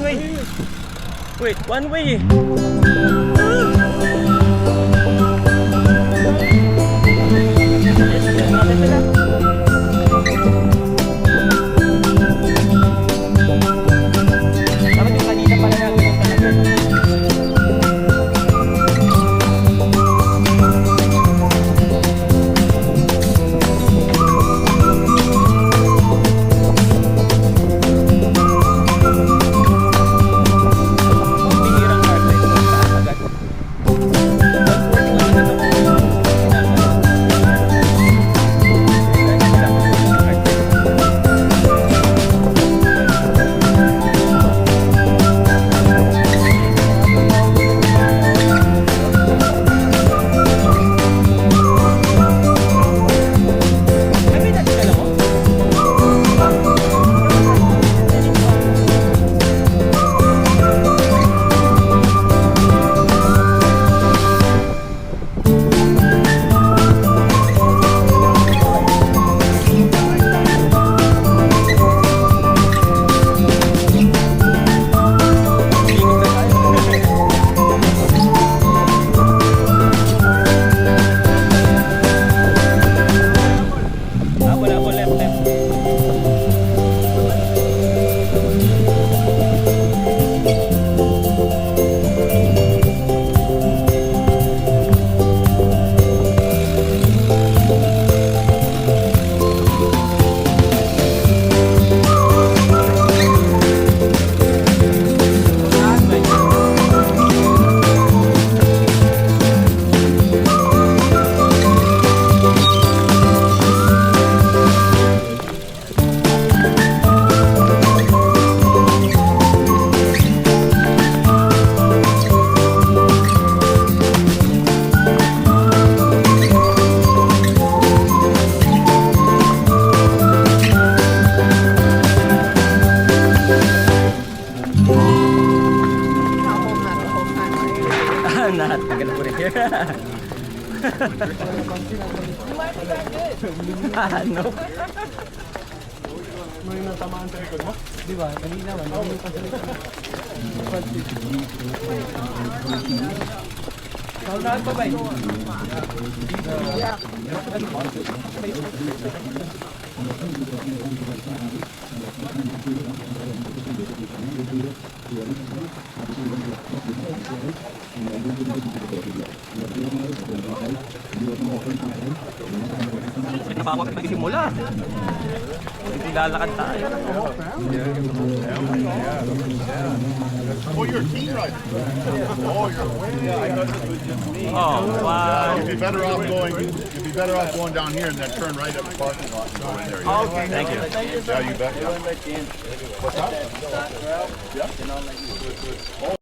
way. Wait, one way eh. Dapat yung kanina pala na ganun talaga. Binirang hardline mo sa agad. May pinagkala mo? Wala po, left, left. Nahat, maganda po rin here. Ano? May natamaan sa likod mo? Di ba? Kanina man. Saunahan pa ba eh? Napakot nagsimula. Lalakad tayo. Oh, you're a team rider. Oh, yeah, I thought this was just me. Oh, wow. You'd be better off going down here and then turn right at the parking lot and go in there. Okay, thank you. Yeah, you bet. Yeah. What's that? Oh,